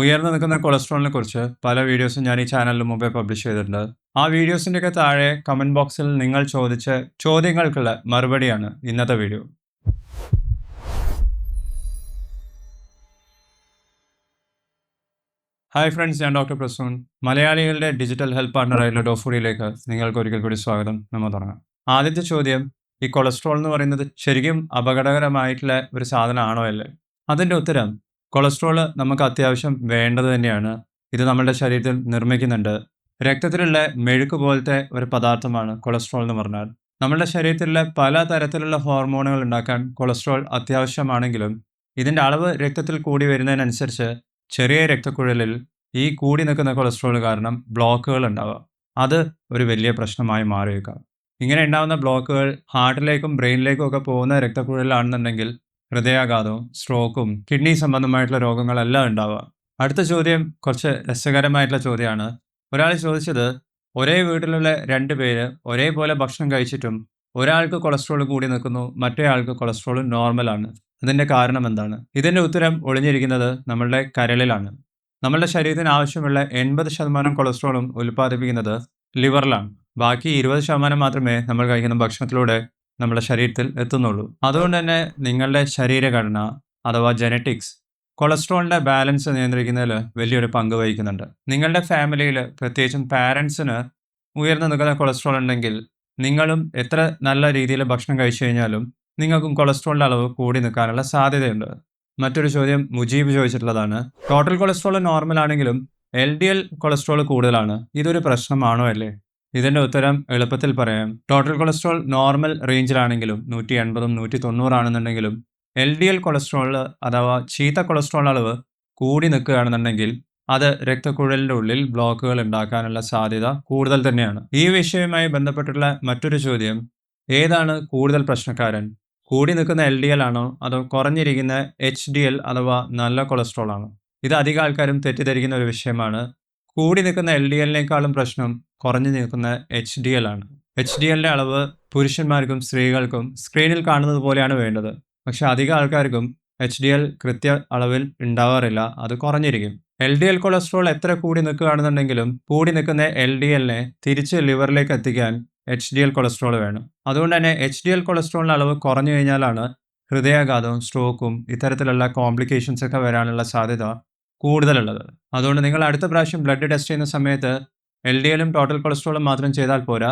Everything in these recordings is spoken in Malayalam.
ഉയർന്നു നിൽക്കുന്ന കൊളസ്ട്രോളിനെ കുറിച്ച് പല വീഡിയോസും ഞാൻ ഈ ചാനലിൽ മുമ്പേ പബ്ലിഷ് ചെയ്തിട്ടുണ്ട്. ആ വീഡിയോസിൻ്റെയൊക്കെ താഴെ കമൻറ്റ് ബോക്സിൽ നിങ്ങൾ ചോദിച്ച ചോദ്യങ്ങൾക്കുള്ള മറുപടിയാണ് ഇന്നത്തെ വീഡിയോ. ഹായ് ഫ്രണ്ട്സ്, ഞാൻ ഡോക്ടർ പ്രസൂൺ. മലയാളികളുടെ ഡിജിറ്റൽ ഹെൽത്ത് പാർട്ണറായിട്ടുള്ള ഡോഫുഡിയിലേക്ക് നിങ്ങൾക്ക് ഒരിക്കൽ കൂടി സ്വാഗതം. നമ്മൾ തുടങ്ങാം. ആദ്യത്തെ ചോദ്യം, ഈ കൊളസ്ട്രോൾ എന്ന് പറയുന്നത് ശരിക്കും അപകടകരമായിട്ടുള്ള ഒരു സാധനമാണോ അല്ലേ? അതിൻ്റെ ഉത്തരം, കൊളസ്ട്രോൾ നമുക്ക് അത്യാവശ്യം വേണ്ടത് തന്നെയാണ്. ഇത് നമ്മുടെ ശരീരത്തിൽ നിർമ്മിക്കുന്നുണ്ട്. രക്തത്തിലുള്ള മെഴുക്ക് പോലത്തെ ഒരു പദാർത്ഥമാണ് കൊളസ്ട്രോൾ എന്ന് പറഞ്ഞാൽ. നമ്മുടെ ശരീരത്തിലുള്ള പല തരത്തിലുള്ള ഹോർമോണുകൾ ഉണ്ടാക്കാൻ കൊളസ്ട്രോൾ അത്യാവശ്യമാണെങ്കിലും ഇതിൻ്റെ അളവ് രക്തത്തിൽ കൂടി വരുന്നതിനനുസരിച്ച് ചെറിയ രക്തക്കുഴലിൽ ഈ കൂടി നിൽക്കുന്ന കൊളസ്ട്രോൾ കാരണം ബ്ലോക്കുകൾ ഉണ്ടാവുക. അത് ഒരു വലിയ പ്രശ്നമായി മാറിയേക്കാം. ഇങ്ങനെ ഉണ്ടാകുന്ന ബ്ലോക്കുകൾ ഹാർട്ടിലേക്കും ബ്രെയിനിലേക്കും ഒക്കെ പോകുന്ന രക്തക്കുഴലിലാണെന്നുണ്ടെങ്കിൽ ഹൃദയാഘാതവും സ്ട്രോക്കും കിഡ്നി സംബന്ധമായിട്ടുള്ള രോഗങ്ങളെല്ലാം ഉണ്ടാവുക. അടുത്ത ചോദ്യം കുറച്ച് രസകരമായിട്ടുള്ള ചോദ്യമാണ്. ഒരാൾ ചോദിച്ചത്, ഒരേ വീട്ടിലുള്ള 2 പേര് ഒരേപോലെ ഭക്ഷണം കഴിച്ചിട്ടും ഒരാൾക്ക് കൊളസ്ട്രോൾ കൂടി നിൽക്കുന്നു, മറ്റേ ആൾക്ക് കൊളസ്ട്രോൾ നോർമലാണ്. അതിൻ്റെ കാരണം എന്താണ്? ഇതിൻ്റെ ഉത്തരം ഒളിഞ്ഞിരിക്കുന്നത് നമ്മളുടെ കരളിലാണ്. നമ്മളുടെ ശരീരത്തിന് ആവശ്യമുള്ള 80% കൊളസ്ട്രോളും ഉൽപ്പാദിപ്പിക്കുന്നത് ലിവറിലാണ്. ബാക്കി 20% മാത്രമേ നമ്മൾ കഴിക്കുന്ന ഭക്ഷണത്തിലൂടെ നമ്മുടെ ശരീരത്തിൽ എത്തുന്നുള്ളൂ. അതുകൊണ്ട് തന്നെ നിങ്ങളുടെ ശരീരഘടന അഥവാ ജെനറ്റിക്സ് കൊളസ്ട്രോളിൻ്റെ ബാലൻസ് നിയന്ത്രിക്കുന്നതിൽ വലിയൊരു പങ്ക് വഹിക്കുന്നുണ്ട്. നിങ്ങളുടെ ഫാമിലിയിൽ പ്രത്യേകിച്ചും പാരൻസിന് ഉയർന്നു നിൽക്കുന്ന കൊളസ്ട്രോൾ ഉണ്ടെങ്കിൽ നിങ്ങളും എത്ര നല്ല രീതിയിൽ ഭക്ഷണം കഴിച്ചു കഴിഞ്ഞാലും നിങ്ങൾക്കും കൊളസ്ട്രോളിൻ്റെ അളവ് കൂടി നിൽക്കാനുള്ള സാധ്യതയുണ്ട്. മറ്റൊരു ചോദ്യം മുജീബ് ചോദിച്ചിട്ടുള്ളതാണ്. ടോട്ടൽ കൊളസ്ട്രോൾ നോർമൽ ആണെങ്കിലും LDL കൊളസ്ട്രോൾ കൂടുതലാണ്. ഇതൊരു പ്രശ്നമാണോ അല്ലേ? ഇതിൻ്റെ ഉത്തരം എളുപ്പത്തിൽ പറയാം. ടോട്ടൽ കൊളസ്ട്രോൾ നോർമൽ റേഞ്ചിലാണെങ്കിലും 180ഉം 190 ആണെന്നുണ്ടെങ്കിലും LDL കൊളസ്ട്രോൾ അഥവാ ചീത്ത കൊളസ്ട്രോൾ അളവ് കൂടി നിൽക്കുകയാണെന്നുണ്ടെങ്കിൽ അത് രക്തക്കുഴലിൻ്റെ ഉള്ളിൽ ബ്ലോക്കുകൾ ഉണ്ടാക്കാനുള്ള സാധ്യത കൂടുതൽ തന്നെയാണ്. ഈ വിഷയവുമായി ബന്ധപ്പെട്ടുള്ള മറ്റൊരു ചോദ്യം, ഏതാണ് കൂടുതൽ പ്രശ്നക്കാരൻ? കൂടി നിൽക്കുന്ന LDL ആണോ അതോ കുറഞ്ഞിരിക്കുന്ന HDL അഥവാ നല്ല കൊളസ്ട്രോൾ ആണോ? ഇത് അധികം ആൾക്കാരും തെറ്റിദ്ധരിക്കുന്ന ഒരു വിഷയമാണ്. കൂടി നിൽക്കുന്ന LDLനേക്കാളും പ്രശ്നം കുറഞ്ഞു നിൽക്കുന്ന HDL ആണ്. HDLൻ്റെ അളവ് പുരുഷന്മാർക്കും സ്ത്രീകൾക്കും സ്ക്രീനിൽ കാണുന്നത് പോലെയാണ് വേണ്ടത്. പക്ഷെ അധികം ആൾക്കാർക്കും HDL കൃത്യ അളവിൽ ഉണ്ടാവാറില്ല, അത് കുറഞ്ഞിരിക്കും. LDL കൊളസ്ട്രോൾ എത്ര കൂടി നിൽക്കുകയാണെന്നുണ്ടെങ്കിലും കൂടി നിൽക്കുന്ന LDLനെ തിരിച്ച് ലിവറിലേക്ക് എത്തിക്കാൻ HDL കൊളസ്ട്രോൾ വേണം. അതുകൊണ്ട് തന്നെ HDL കൊളസ്ട്രോളിൻ്റെ അളവ് കുറഞ്ഞു കഴിഞ്ഞാലാണ് ഹൃദയാഘാതവും സ്ട്രോക്കും ഇത്തരത്തിലുള്ള കോംപ്ലിക്കേഷൻസ് ഒക്കെ വരാനുള്ള സാധ്യത കൂടുതലുള്ളത്. അതുകൊണ്ട് നിങ്ങൾ അടുത്ത പ്രാവശ്യം ബ്ലഡ് ടെസ്റ്റ് ചെയ്യുന്ന സമയത്ത് LDLും ടോട്ടൽ കൊളസ്ട്രോളും മാത്രം ചെയ്താൽ പോരാ,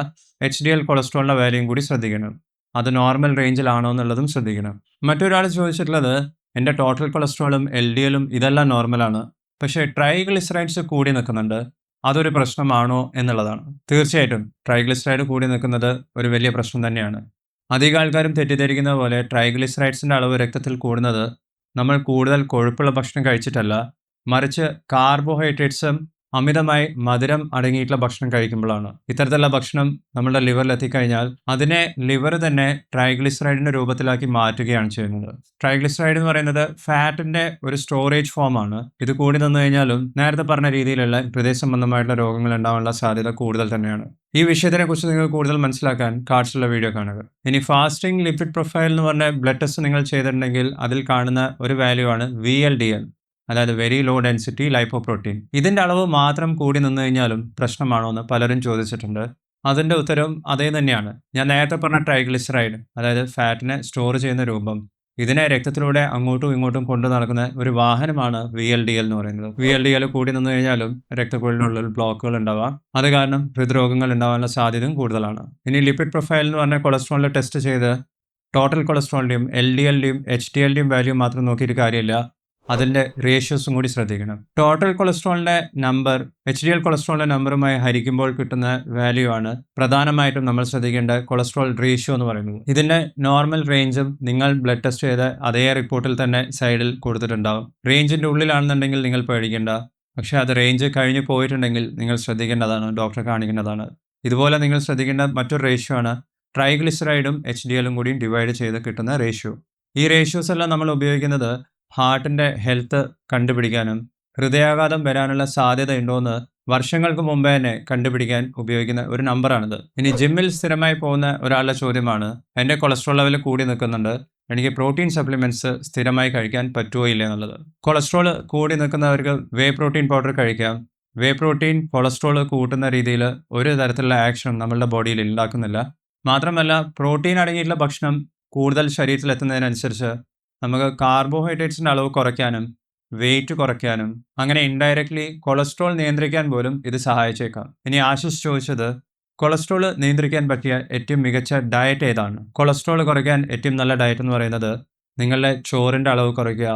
HDL കൊളസ്ട്രോളിൻ്റെ വാല്യൂയും കൂടി ശ്രദ്ധിക്കണം. അത് നോർമൽ റേഞ്ചിലാണോ എന്നുള്ളതും ശ്രദ്ധിക്കണം. മറ്റൊരാൾ ചോദിച്ചിട്ടുള്ളത്, എൻ്റെ ടോട്ടൽ കൊളസ്ട്രോളും LDLും ഇതെല്ലാം നോർമലാണ്, പക്ഷേ ട്രൈഗ്ലിസറൈഡ്സ് കൂടി നിൽക്കുന്നുണ്ട്, അതൊരു പ്രശ്നമാണോ എന്നുള്ളതാണ്. തീർച്ചയായിട്ടും ട്രൈഗ്ലിസറൈഡ് കൂടി നിൽക്കുന്നത് ഒരു വലിയ പ്രശ്നം തന്നെയാണ്. അധികം ആൾക്കാരും തെറ്റിദ്ധരിക്കുന്ന പോലെ ട്രൈഗ്ലിസറൈഡ്സിൻ്റെ അളവ് രക്തത്തിൽ കൂടുന്നത് നമ്മൾ കൂടുതൽ കൊഴുപ്പുള്ള ഭക്ഷണം കഴിച്ചിട്ടല്ല, മറിച്ച് കാർബോഹൈഡ്രേറ്റ്സും അമിതമായി മധുരം അടങ്ങിയിട്ടുള്ള ഭക്ഷണം കഴിക്കുമ്പോഴാണ്. ഇത്തരത്തിലുള്ള ഭക്ഷണം നമ്മുടെ ലിവറിൽ എത്തിക്കഴിഞ്ഞാൽ അതിനെ ലിവർ തന്നെ ട്രൈഗ്ലിസറൈഡിൻ്റെ രൂപത്തിലാക്കി മാറ്റുകയാണ് ചെയ്യുന്നത്. ട്രൈഗ്ലിസറൈഡ് എന്ന് പറയുന്നത് ഫാറ്റിൻ്റെ ഒരു സ്റ്റോറേജ് ഫോമാണ്. ഇത് കൂടി നിന്നു കഴിഞ്ഞാലും നേരത്തെ പറഞ്ഞ രീതിയിലുള്ള ഹൃദയ സംബന്ധമായിട്ടുള്ള രോഗങ്ങൾ ഉണ്ടാവാനുള്ള സാധ്യത കൂടുതൽ തന്നെയാണ്. ഈ വിഷയത്തിനെക്കുറിച്ച് നിങ്ങൾ കൂടുതൽ മനസ്സിലാക്കാൻ കാർഡ്സിലുള്ള വീഡിയോ കാണുക. ഇനി ഫാസ്റ്റിംഗ് ലിപിഡ് പ്രൊഫൈൽ എന്ന് പറഞ്ഞ ബ്ലഡ് ടെസ്റ്റ് നിങ്ങൾ ചെയ്തിട്ടുണ്ടെങ്കിൽ അതിൽ കാണുന്ന ഒരു വാല്യൂ ആണ് VLDL, അതായത് വെരി ലോ ഡെൻസിറ്റി ലൈപ്പോപ്രോട്ടീൻ. ഇതിൻ്റെ അളവ് മാത്രം കൂടി നിന്നു കഴിഞ്ഞാലും പ്രശ്നമാണോ എന്ന് പലരും ചോദിച്ചിട്ടുണ്ട്. അതിൻ്റെ ഉത്തരവും അതേ തന്നെയാണ്. ഞാൻ നേരത്തെ പറഞ്ഞ ട്രൈഗ്ലിസറൈഡ്, അതായത് ഫാറ്റിനെ സ്റ്റോർ ചെയ്യുന്ന രൂപം, ഇതിനെ രക്തത്തിലൂടെ അങ്ങോട്ടും ഇങ്ങോട്ടും കൊണ്ടു നടക്കുന്ന ഒരു വാഹനമാണ് VLDL എന്ന് പറയുന്നത്. VLDL കൂടി നിന്നു കഴിഞ്ഞാലും രക്തക്കുഴലിനുള്ളിൽ ബ്ലോക്കുകൾ ഉണ്ടാവാം. അത് കാരണം ഹൃദ്രോഗങ്ങൾ ഉണ്ടാവാനുള്ള സാധ്യതയും കൂടുതലാണ്. ഇനി ലിപിഡ് പ്രൊഫൈൽ എന്ന് പറഞ്ഞ കൊളസ്ട്രോളിൻ്റെ ടെസ്റ്റ് ചെയ്ത് ടോട്ടൽ കൊളസ്ട്രോളിൻ്റെയും LDLൻ്റെയും HDLൻ്റെയും വാല്യൂ മാത്രം നോക്കിയിട്ട് കാര്യമില്ല, അതിൻ്റെ റേഷ്യോസും കൂടി ശ്രദ്ധിക്കണം. ടോട്ടൽ കൊളസ്ട്രോളിൻ്റെ നമ്പർ HDL കൊളസ്ട്രോളിൻ്റെ നമ്പറുമായി ഹരിക്കുമ്പോൾ കിട്ടുന്ന വാല്യൂ ആണ് പ്രധാനമായിട്ടും നമ്മൾ ശ്രദ്ധിക്കേണ്ട കൊളസ്ട്രോൾ റേഷ്യോ എന്ന് പറയുന്നത്. ഇതിൻ്റെ നോർമൽ റേഞ്ചും നിങ്ങൾ ബ്ലഡ് ടെസ്റ്റ് ചെയ്ത അതേ റിപ്പോർട്ടിൽ തന്നെ സൈഡിൽ കൊടുത്തിട്ടുണ്ടാവും. റേഞ്ചിൻ്റെ ഉള്ളിലാണെന്നുണ്ടെങ്കിൽ നിങ്ങൾ പേടിക്കേണ്ട, പക്ഷേ അത് റേഞ്ച് കഴിഞ്ഞ് പോയിട്ടുണ്ടെങ്കിൽ നിങ്ങൾ ശ്രദ്ധിക്കേണ്ടതാണ്, ഡോക്ടറെ കാണിക്കേണ്ടതാണ്. ഇതുപോലെ നിങ്ങൾ ശ്രദ്ധിക്കേണ്ട മറ്റൊരു റേഷ്യോ ആണ് ട്രൈഗ്ലിസറൈഡും HDLും കൂടി ഡിവൈഡ് ചെയ്ത് കിട്ടുന്ന റേഷ്യോ. ഈ റേഷ്യോസ് എല്ലാം നമ്മൾ ഉപയോഗിക്കുന്നത് ഹാർട്ടിൻ്റെ ഹെൽത്ത് കണ്ടുപിടിക്കാനും ഹൃദയാഘാതം വരാനുള്ള സാധ്യത ഉണ്ടോയെന്ന് വർഷങ്ങൾക്ക് മുമ്പേ തന്നെ കണ്ടുപിടിക്കാൻ ഉപയോഗിക്കുന്ന ഒരു നമ്പറാണിത്. ഇനി ജിമ്മിൽ സ്ഥിരമായി പോകുന്ന ഒരാളുടെ ചോദ്യമാണ്, എൻ്റെ കൊളസ്ട്രോൾ ലെവൽ കൂടി നിൽക്കുന്നുണ്ട്, എനിക്ക് പ്രോട്ടീൻ സപ്ലിമെൻറ്റ്സ് സ്ഥിരമായി കഴിക്കാൻ പറ്റുമോ ഇല്ല എന്നുള്ളത്. കൊളസ്ട്രോൾ കൂടി നിൽക്കുന്നവർക്ക് വേ പ്രോട്ടീൻ പൗഡർ കഴിക്കാം. വേ പ്രോട്ടീൻ കൊളസ്ട്രോൾ കൂട്ടുന്ന രീതിയിൽ ഒരു തരത്തിലുള്ള ആക്ഷനും നമ്മളുടെ ബോഡിയിൽ ഉണ്ടാക്കുന്നില്ല. മാത്രമല്ല പ്രോട്ടീൻ അടങ്ങിയിട്ടുള്ള ഭക്ഷണം കൂടുതൽ ശരീരത്തിലെത്തുന്നതിനനുസരിച്ച് നമുക്ക് കാർബോഹൈഡ്രേറ്റ്സിൻ്റെ അളവ് കുറയ്ക്കാനും വെയിറ്റ് കുറയ്ക്കാനും അങ്ങനെ ഇൻഡയറക്ട്ലി കൊളസ്ട്രോൾ നിയന്ത്രിക്കാൻ പോലും ഇത് സഹായിച്ചേക്കാം. ഇനി ആശിഷ് ചോദിച്ചത് കൊളസ്ട്രോൾ നിയന്ത്രിക്കാൻ പറ്റിയ ഏറ്റവും മികച്ച ഡയറ്റ് ഏതാണ്? കൊളസ്ട്രോൾ കുറയ്ക്കാൻ ഏറ്റവും നല്ല ഡയറ്റ് എന്ന് പറയുന്നത് നിങ്ങളുടെ ചോറിൻ്റെ അളവ് കുറയ്ക്കുക,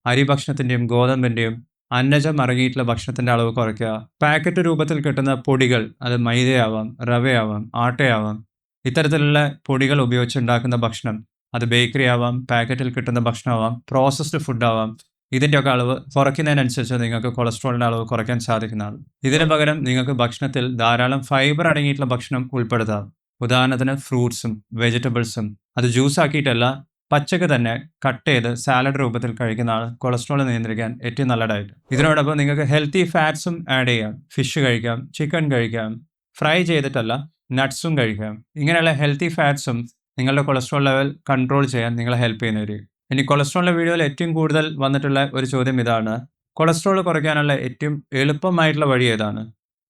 അരി ഭക്ഷണത്തിൻ്റെയും ഗോതമ്പിൻ്റെയും അന്നജം അടങ്ങിയിട്ടുള്ള ഭക്ഷണത്തിൻ്റെ അളവ് കുറയ്ക്കുക, പാക്കറ്റ് രൂപത്തിൽ കിട്ടുന്ന പൊടികൾ, അത് മൈദയാവാം, റവയാവാം, ആട്ടയാവാം, ഇത്തരത്തിലുള്ള പൊടികൾ ഉപയോഗിച്ചുണ്ടാക്കുന്ന ഭക്ഷണം, അത് ബേക്കറി ആവാം, പാക്കറ്റിൽ കിട്ടുന്ന ഭക്ഷണമാവാം, പ്രോസസ്ഡ് ഫുഡ് ആവാം, ഇതിൻ്റെയൊക്കെ അളവ് കുറയ്ക്കുന്നതിനനുസരിച്ച് നിങ്ങൾക്ക് കൊളസ്ട്രോളിൻ്റെ അളവ് കുറയ്ക്കാൻ സാധിക്കുന്നതാണ്. ഇതിന് പകരം നിങ്ങൾക്ക് ഭക്ഷണത്തിൽ ധാരാളം ഫൈബർ അടങ്ങിയിട്ടുള്ള ഭക്ഷണം ഉൾപ്പെടുത്താം. ഉദാഹരണത്തിന് ഫ്രൂട്ട്സും വെജിറ്റബിൾസും, അത് ജ്യൂസ് ആക്കിയിട്ടല്ല, പച്ചക്ക് തന്നെ കട്ട് ചെയ്ത് സാലഡ് രൂപത്തിൽ കഴിക്കുന്നതാണ് കൊളസ്ട്രോൾ നിയന്ത്രിക്കാൻ ഏറ്റവും നല്ല ഡയറ്റ്. ഇതിനോടൊപ്പം നിങ്ങൾക്ക് ഹെൽത്തി ഫാറ്റ്സും ആഡ് ചെയ്യാം. ഫിഷ് കഴിക്കാം, ചിക്കൻ കഴിക്കാം, ഫ്രൈ ചെയ്തിട്ടല്ല നട്ട്സും കഴിക്കാം. ഇങ്ങനെയുള്ള ഹെൽത്തി ഫാറ്റ്സും നിങ്ങളുടെ കൊളസ്ട്രോൾ ലെവൽ കൺട്രോൾ ചെയ്യാൻ നിങ്ങളെ ഹെൽപ്പ് ചെയ്യുന്നവർ. ഇനി കൊളസ്ട്രോളിൻ്റെ വീഡിയോയിൽ ഏറ്റവും കൂടുതൽ വന്നിട്ടുള്ള ഒരു ചോദ്യം ഇതാണ്: കൊളസ്ട്രോൾ കുറയ്ക്കാനുള്ള ഏറ്റവും എളുപ്പമായിട്ടുള്ള വഴി ഏതാണ്?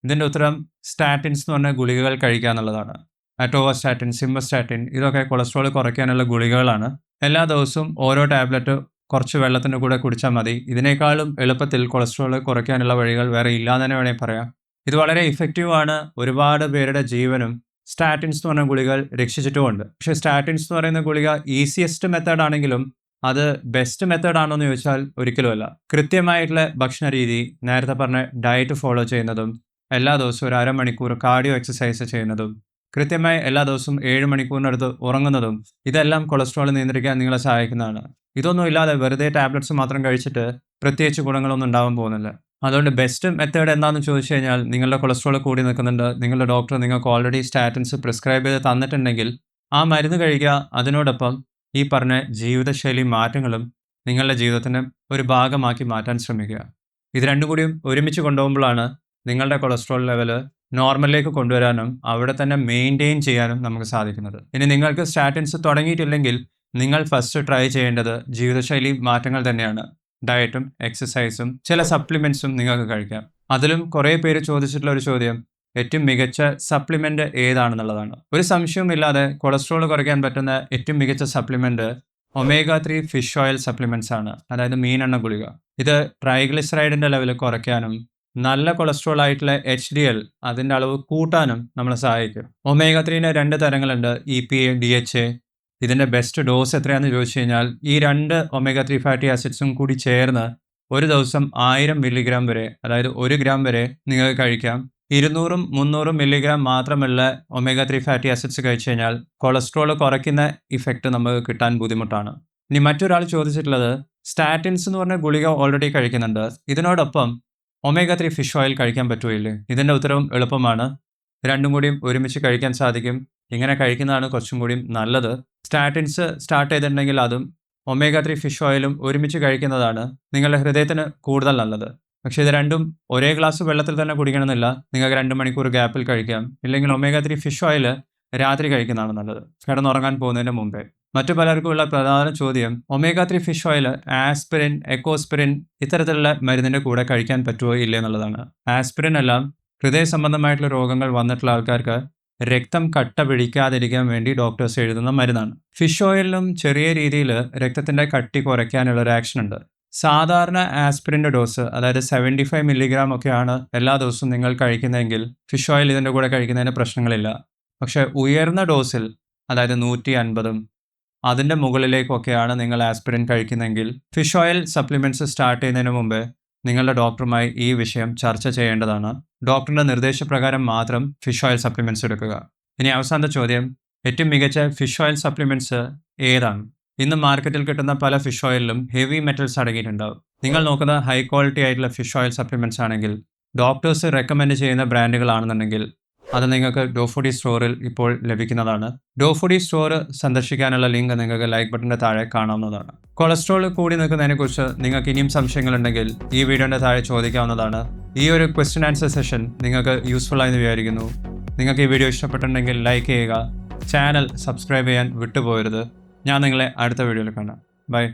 ഇതിൻ്റെ ഉത്തരം സ്റ്റാറ്റിൻസ് എന്ന് പറഞ്ഞ ഗുളികകൾ കഴിക്കുക എന്നുള്ളതാണ്. അറ്റോവാസ്റ്റാറ്റിൻ, സിംവസ്റ്റാറ്റിൻ, ഇതൊക്കെ കൊളസ്ട്രോൾ കുറയ്ക്കാനുള്ള ഗുളികകളാണ്. എല്ലാ ദിവസവും ഓരോ ടാബ്ലറ്റ് കുറച്ച് വെള്ളത്തിൻ്റെ കൂടെ കുടിച്ചാൽ മതി. ഇതിനേക്കാളും എളുപ്പത്തിൽ കൊളസ്ട്രോൾ കുറയ്ക്കാനുള്ള വഴികൾ വേറെ ഇല്ലാന്ന് തന്നെ വേണമെങ്കിൽ പറയാം. ഇത് വളരെ ഇഫക്റ്റീവാണ്. ഒരുപാട് പേരുടെ ജീവനും സ്റ്റാറ്റിൻസ് എന്ന് പറഞ്ഞ ഗുളികൾ രക്ഷിച്ചിട്ടുമുണ്ട്. പക്ഷേ സ്റ്റാറ്റിൻസ് എന്ന് പറയുന്ന ഗുളിക ഈസിയസ്റ്റ് മെത്തേഡ് ആണെങ്കിലും അത് ബെസ്റ്റ് മെത്തേഡ് ആണോ എന്ന് ചോദിച്ചാൽ ഒരിക്കലുമല്ല. കൃത്യമായിട്ടുള്ള ഭക്ഷണ രീതി, നേരത്തെ പറഞ്ഞ ഡയറ്റ് ഫോളോ ചെയ്യുന്നതും, എല്ലാ ദിവസവും ഒരു അരമണിക്കൂർ കാർഡിയോ എക്സസൈസ് ചെയ്യുന്നതും, കൃത്യമായി എല്ലാ ദിവസവും 7 മണിക്കൂറിനടുത്ത് ഉറങ്ങുന്നതും, ഇതെല്ലാം കൊളസ്ട്രോൾ നിയന്ത്രിക്കാൻ നിങ്ങളെ സഹായിക്കുന്നതാണ്. ഇതൊന്നും ഇല്ലാതെ വെറുതെ ടാബ്ലറ്റ്സ് മാത്രം കഴിച്ചിട്ട് പ്രത്യേകിച്ച് ഗുണങ്ങളൊന്നും ഉണ്ടാവാൻ പോകുന്നില്ല. അതുകൊണ്ട് ബെസ്റ്റ് മെത്തേഡ് എന്താണെന്ന് ചോദിച്ചു കഴിഞ്ഞാൽ, നിങ്ങളുടെ കൊളസ്ട്രോൾ കൂടി നിൽക്കുന്നുണ്ട്, നിങ്ങളുടെ ഡോക്ടർ നിങ്ങൾക്ക് ഓൾറെഡി സ്റ്റാറ്റിൻസ് പ്രിസ്ക്രൈബ് ചെയ്ത് തന്നിട്ടുണ്ടെങ്കിൽ ആ മരുന്ന് കഴിക്കുക. അതിനോടൊപ്പം ഈ പറഞ്ഞ ജീവിതശൈലി മാറ്റങ്ങളും നിങ്ങളുടെ ജീവിതത്തിന് ഒരു ഭാഗമാക്കി മാറ്റാൻ ശ്രമിക്കുക. ഇത് രണ്ടും കൂടിയും ഒരുമിച്ച് കൊണ്ടുപോകുമ്പോഴാണ് നിങ്ങളുടെ കൊളസ്ട്രോൾ ലെവല് നോർമലിലേക്ക് കൊണ്ടുവരാനും അവിടെ തന്നെ മെയിൻറ്റെയിൻ ചെയ്യാനും നമുക്ക് സാധിക്കുന്നത്. ഇനി നിങ്ങൾക്ക് സ്റ്റാറ്റിൻസ് തുടങ്ങിയിട്ടില്ലെങ്കിൽ നിങ്ങൾ ഫസ്റ്റ് ട്രൈ ചെയ്യേണ്ടത് ജീവിതശൈലി മാറ്റങ്ങൾ തന്നെയാണ്. ഡയറ്റും എക്സസൈസും ചില സപ്ലിമെൻറ്റ്സും നിങ്ങൾക്ക് കഴിക്കാം. അതിലും കുറേ പേര് ചോദിച്ചിട്ടുള്ള ഒരു ചോദ്യം ഏറ്റവും മികച്ച സപ്ലിമെൻ്റ് ഏതാണെന്നുള്ളതാണ്. ഒരു സംശയവുമില്ലാതെ കൊളസ്ട്രോൾ കുറയ്ക്കാൻ പറ്റുന്ന ഏറ്റവും മികച്ച supplement omega-3 fish oil supplements ആണ്. അതായത് മീനെണ്ണ ഗുളിക. ഇത് ട്രൈഗ്ലിസറൈഡിൻ്റെ ലെവൽ കുറയ്ക്കാനും നല്ല കൊളസ്ട്രോൾ ആയിട്ടുള്ള HDL അതിൻ്റെ അളവ് കൂട്ടാനും നമ്മളെ സഹായിക്കും. omega-3ന് 2 തരങ്ങളുണ്ട്, EPA, DHA. ഇതിൻ്റെ ബെസ്റ്റ് ഡോസ് എത്രയാണെന്ന് ചോദിച്ചു കഴിഞ്ഞാൽ ഈ 2 omega-3 ഫാറ്റി ആസിഡ്സും കൂടി ചേർന്ന് ഒരു ദിവസം 1000 മില്ലിഗ്രാം വരെ, അതായത് 1 ഗ്രാം വരെ നിങ്ങൾക്ക് കഴിക്കാം. 200ഉം 300ഉം മില്ലിഗ്രാം മാത്രമുള്ള omega-3 ഫാറ്റി ആസിഡ്സ് കഴിച്ചു കഴിഞ്ഞാൽ കൊളസ്ട്രോൾ കുറയ്ക്കുന്ന ഇഫക്റ്റ് നമുക്ക് കിട്ടാൻ ബുദ്ധിമുട്ടാണ്. ഇനി മറ്റൊരാൾ ചോദിച്ചിട്ടുള്ളത് സ്റ്റാറ്റിൻസ് എന്ന് പറഞ്ഞ ഗുളിക ഓൾറെഡി കഴിക്കുന്നുണ്ട്, ഇതിനോടൊപ്പം omega-3 ഫിഷ് ഓയിൽ കഴിക്കാൻ പറ്റുമല്ലേ? ഇതിൻ്റെ ഉത്തരവും എളുപ്പമാണ്. രണ്ടും കൂടിയും ഒരുമിച്ച് കഴിക്കാൻ സാധിക്കും. ഇങ്ങനെ കഴിക്കുന്നതാണ് കുറച്ചും കൂടിയും നല്ലത്. സ്റ്റാറ്റിൻസ് സ്റ്റാർട്ട് ചെയ്തിട്ടുണ്ടെങ്കിൽ അതും omega-3 ഫിഷ് ഓയിലും ഒരുമിച്ച് കഴിക്കുന്നതാണ് നിങ്ങളുടെ ഹൃദയത്തിന് കൂടുതൽ നല്ലത്. പക്ഷേ ഇത് രണ്ടും ഒരേ ഗ്ലാസ് വെള്ളത്തിൽ തന്നെ കുടിക്കണമെന്നില്ല. നിങ്ങൾക്ക് 2 മണിക്കൂർ ഗ്യാപ്പിൽ കഴിക്കാം. ഇല്ലെങ്കിൽ omega-3 ഫിഷ് ഓയിൽ രാത്രി കഴിക്കുന്നതാണ് നല്ലത്, കിടന്നുറങ്ങാൻ പോകുന്നതിന് മുമ്പേ. മറ്റു പലർക്കുമുള്ള പ്രധാന ചോദ്യം omega-3 fish oil aspirin, Ecosprin ഇത്തരത്തിലുള്ള മരുന്നിൻ്റെ കൂടെ കഴിക്കാൻ പറ്റുമോ ഇല്ലേ എന്നുള്ളതാണ്. ആസ്പിരിൻ എല്ലാം ഹൃദയ സംബന്ധമായിട്ടുള്ള രോഗങ്ങൾ വന്നിട്ടുള്ള ആൾക്കാർക്ക് രക്തം കട്ട പിടിക്കാതിരിക്കാൻ വേണ്ടി ഡോക്ടേഴ്സ് എഴുതുന്ന മരുന്നാണ്. ഫിഷ് ഓയിലിനും ചെറിയ രീതിയിൽ രക്തത്തിൻ്റെ കട്ടി കുറയ്ക്കാനുള്ള ഒരു ആക്ഷൻ ഉണ്ട്. സാധാരണ ആസ്പിരിൻ്റെ ഡോസ്, അതായത് 75 മില്ലിഗ്രാം ഒക്കെയാണ് എല്ലാ ദിവസവും നിങ്ങൾ കഴിക്കുന്നതെങ്കിൽ ഫിഷ് ഓയിൽ ഇതിൻ്റെ കൂടെ കഴിക്കുന്നതിന് പ്രശ്നങ്ങളില്ല. പക്ഷേ ഉയർന്ന ഡോസിൽ, അതായത് 150ഉം അതിൻ്റെ മുകളിലേക്കൊക്കെയാണ് നിങ്ങൾ ആസ്പിരിൻ കഴിക്കുന്നതെങ്കിൽ ഫിഷ് ഓയിൽ സപ്ലിമെൻറ്റ്സ് സ്റ്റാർട്ട് ചെയ്യുന്നതിന് മുമ്പ് നിങ്ങളുടെ ഡോക്ടറുമായി ഈ വിഷയം ചർച്ച ചെയ്യേണ്ടതാണ്. ഡോക്ടറുടെ നിർദ്ദേശപ്രകാരം മാത്രം ഫിഷ് ഓയിൽ സപ്ലിമെൻറ്റ്സ് എടുക്കുക. ഇനി അവസാനത്തെ ചോദ്യം, ഏറ്റവും മികച്ച ഫിഷ് ഓയിൽ സപ്ലിമെൻറ്റ്സ് ഏതാണ്? ഇന്ന് മാർക്കറ്റിൽ കിട്ടുന്ന പല ഫിഷ് ഓയിലിലും ഹെവി മെറ്റൽസ് അടങ്ങിയിട്ടുണ്ടാവും. നിങ്ങൾ നോക്കുന്ന ഹൈ ക്വാളിറ്റി ആയിട്ടുള്ള ഫിഷ് ഓയിൽ സപ്ലിമെൻറ്റ്സ് ആണെങ്കിൽ, ഡോക്ടേഴ്സ് റെക്കമെൻഡ് ചെയ്യുന്ന ബ്രാൻഡുകളാണെന്നുണ്ടെങ്കിൽ അത് നിങ്ങൾക്ക് ഡോഫുഡി സ്റ്റോറിൽ ഇപ്പോൾ ലഭിക്കുന്നതാണ്. ഡോഫുഡി സ്റ്റോർ സന്ദർശിക്കാനുള്ള ലിങ്ക് നിങ്ങൾക്ക് ലൈക്ക് ബട്ടൻ്റെ താഴെ കാണാവുന്നതാണ്. കൊളസ്ട്രോൾ കൂടി നിൽക്കുന്നതിനെക്കുറിച്ച് നിങ്ങൾക്ക് ഇനിയും സംശയങ്ങളുണ്ടെങ്കിൽ ഈ വീഡിയോൻ്റെ താഴെ ചോദിക്കാവുന്നതാണ്. ഈ ഒരു ക്വസ്റ്റ്യൻ ആൻസർ സെഷൻ നിങ്ങൾക്ക് യൂസ്ഫുൾ ആയെന്ന് വിചാരിക്കുന്നു. നിങ്ങൾക്ക് ഈ വീഡിയോ ഇഷ്ടപ്പെട്ടിട്ടുണ്ടെങ്കിൽ ലൈക്ക് ചെയ്യുക, ചാനൽ സബ്സ്ക്രൈബ് ചെയ്യാൻ വിട്ടുപോകരുത്. ഞാൻ നിങ്ങളെ അടുത്ത വീഡിയോയിൽ കാണാം. ബൈ.